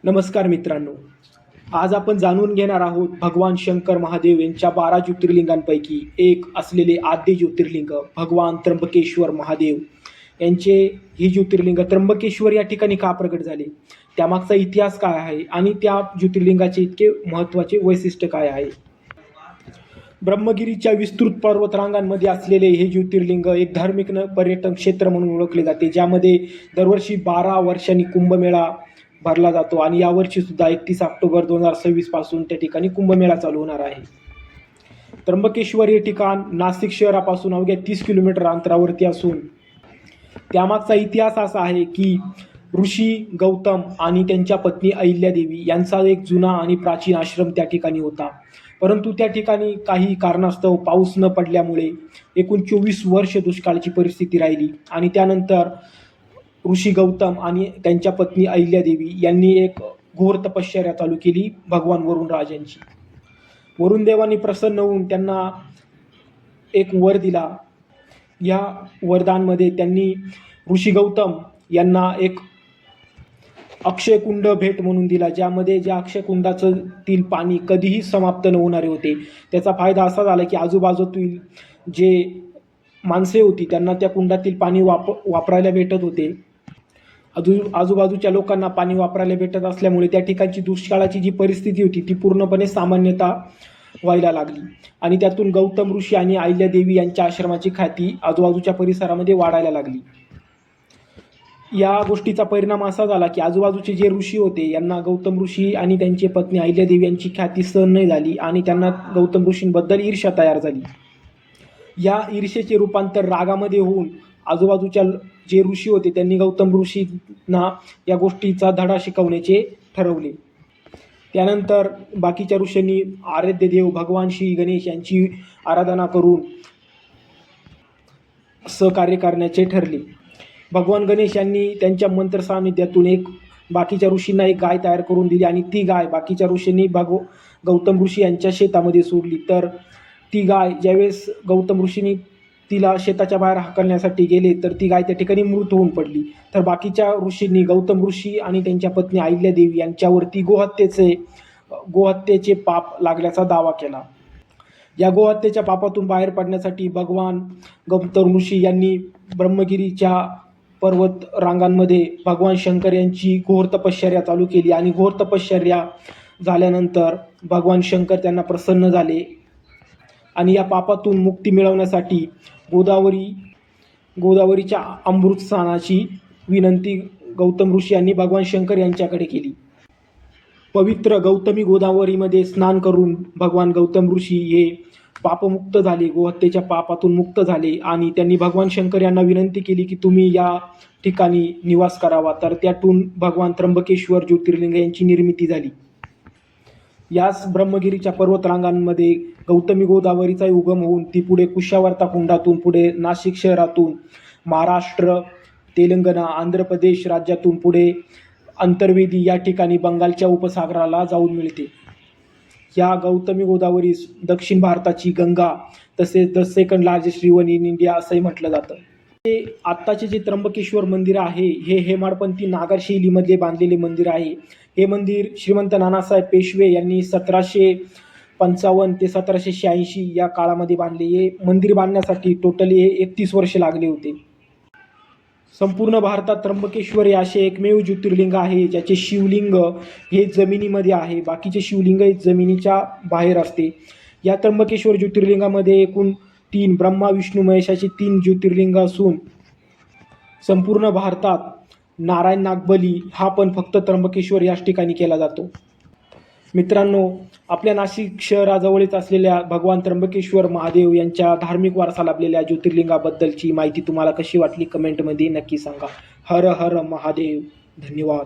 नमस्कार मित्रांनो, आज आपण जाणून घेणार आहोत भगवान शंकर महादेव यांच्या 12 ज्योतिर्लिंगांपैकी एक असलेले आद्य ज्योतिर्लिंग भगवान त्र्यंबकेश्वर महादेव यांचे ही ज्योतिर्लिंग त्र्यंबकेश्वर या ठिकाणी का प्रकट झाले, त्यामागचा इतिहास काय आहे आणि त्या ज्योतिर्लिंगाचे इतके महत्त्वाचे वैशिष्ट्य काय आहे. ब्रह्मगिरीच्या विस्तृत पर्वतरांगांमध्ये असलेले हे ज्योतिर्लिंग एक धार्मिक पर्यटन क्षेत्र म्हणून ओळखले जाते, ज्यामध्ये दरवर्षी 12 वर्षांनी कुंभमेळा भरला जातो आणि यावर्षी सुद्धा 31 ऑक्टोबर 2026 पासून त्या ठिकाणी कुंभमेळा चालू होणार आहे. त्र्यंबकेश्वर हे ठिकाण नाशिक शहरापासून अवघ्या 30 किलोमीटर अंतरावरती असून त्यामागचा इतिहास असा आहे की ऋषी गौतम आणि त्यांच्या पत्नी अहिल्यादेवी यांचा एक जुना आणि प्राचीन आश्रम त्या ठिकाणी होता. परंतु त्या ठिकाणी काही कारणास्तव पाऊस न पडल्यामुळे एकूण 24 वर्ष दुष्काळाची परिस्थिती राहिली आणि त्यानंतर ऋषी गौतम आणि त्यांच्या पत्नी अहिल्यादेवी यांनी एक घोर तपश्चर्या चालू केली भगवान वरुण राजांची. वरुण देवांनी प्रसन्न होऊन त्यांना एक वर दिला. या वरदानमध्ये त्यांनी ऋषी गौतम यांना एक अक्षयकुंड भेट म्हणून दिला, ज्यामध्ये ज्या अक्षयकुंडाचं तील पाणी कधीही समाप्त न होणारे होते. त्याचा फायदा असा झाला की आजूबाजूतील जे माणसे होती त्यांना त्या कुंडातील पाणी वापरायला भेटत होते. आजूबाजूच्या लोकांना पाणी वापरायला भेटत असल्यामुळे त्या ठिकाणची दुष्काळाची जी परिस्थिती होती ती पूर्णपणे सामान्यता व्हायला लागली आणि त्यातून गौतम ऋषी आणि अहिल्यादेवी यांच्या आश्रमाची ख्याती आजूबाजूच्या परिसरामध्ये वाढायला लागली. या गोष्टीचा परिणाम असा झाला की आजूबाजूचे जे ऋषी होते यांना गौतम ऋषी आणि त्यांची पत्नी अहिल्यादेवी यांची ख्याती सहन नाही झाली आणि त्यांना गौतम ऋषींबद्दल ईर्ष्या तयार झाली. या ईर्ष्येचे रूपांतर रागामध्ये होऊन आजूबाजूच्या जे ऋषी होते त्यांनी गौतम ऋषींना या गोष्टीचा धडा शिकवण्याचे ठरवले. त्यानंतर बाकीच्या ऋषींनी आराध्य देव भगवान श्री गणेश यांची आराधना करून सहकार्य करण्याचे ठरले. भगवान गणेश यांनी त्यांच्या मंत्र सानिध्यातून बाकीच्या ऋषींना एक गाय तयार करून दिली आणि ती गाय बाकीच्या ऋषींनी गौतम ऋषी यांच्या शेतामध्ये सोडली. तर ती गाय ज्यावेळेस गौतम ऋषींनी तिला शेताच्या बाहेर हाकलण्यासाठी गेले तर ती गाय त्या ठिकाणी मृत होऊन पडली. तर बाकीच्या ऋषींनी गौतम ऋषी आणि त्यांच्या पत्नी अहिल्यादेवी यांच्यावरती गोहत्येचे पाप लागल्याचा दावा केला. या गोहत्येच्या पापातून बाहेर पडण्यासाठी भगवान गौतम ऋषी यांनी ब्रह्मगिरीच्या पर्वत रांगांमध्ये भगवान शंकर यांची घोर तपश्चर्या चालू केली आणि घोर तपश्चर्या झाल्यानंतर भगवान शंकर त्यांना प्रसन्न झाले आणि या पापातून मुक्ती मिळवण्यासाठी गोदावरीच्या अमृत स्नानाची विनंती गौतम ऋषी यांनी भगवान शंकर यांच्याकडे केली. पवित्र गौतमी गोदावरीमध्ये स्नान करून भगवान गौतम ऋषी हे पापमुक्त झाले, गोहत्येच्या पापातून मुक्त झाले आणि त्यांनी भगवान शंकर यांना विनंती केली की तुम्ही या ठिकाणी निवास करावा. तर त्यातून भगवान त्र्यंबकेश्वर ज्योतिर्लिंग यांची निर्मिती झाली. याच ब्रह्मगिरीच्या पर्वतरांगांमध्ये गौतमी गोदावरीचा उगम होऊन ती पुढे कुशावर्ता कुंडातून पुढे नाशिक शहरातून महाराष्ट्र, तेलंगणा, आंध्र प्रदेश राज्यातून पुढे अंतर्वेदी या ठिकाणी बंगालच्या उपसागराला जाऊन मिळते. या गौतमी गोदावरीस दक्षिण भारताची गंगा तसेच the second largest river in India असंही म्हटलं जातं. हे आत्ताचे जे त्र्यंबकेश्वर मंदिर आहे हे हेमाडपंथी नागर शैलीमध्ये बांधलेले मंदिर आहे. हे मंदिर श्रीमंत नानासाहेब पेशवे यांनी 1755 ते 1786 या काळामध्ये बांधले. हे मंदिर बांधण्यासाठी टोटली 31 वर्ष लागले होते. संपूर्ण भारतात त्र्यंबकेश्वर हे असे एकमेव ज्योतिर्लिंग आहे ज्याचे शिवलिंग हे जमिनीमध्ये आहे, बाकीचे शिवलिंग हे जमिनीच्या बाहेर असते. या त्र्यंबकेश्वर ज्योतिर्लिंगामध्ये एकूण 3 ब्रह्मा विष्णू महेशाचे 3 ज्योतिर्लिंग असून संपूर्ण भारतात नारायण नागबली हा पण फक्त त्र्यंबकेश्वर याच ठिकाणी केला जातो. मित्रांनो, आपल्या नाशिक शहराजवळच असलेल्या भगवान त्र्यंबकेश्वर महादेव यांच्या धार्मिक वारसा लाभलेल्या ज्योतिर्लिंगाबद्दलची माहिती तुम्हाला कशी वाटली कमेंटमध्ये नक्की सांगा. हर हर महादेव. धन्यवाद.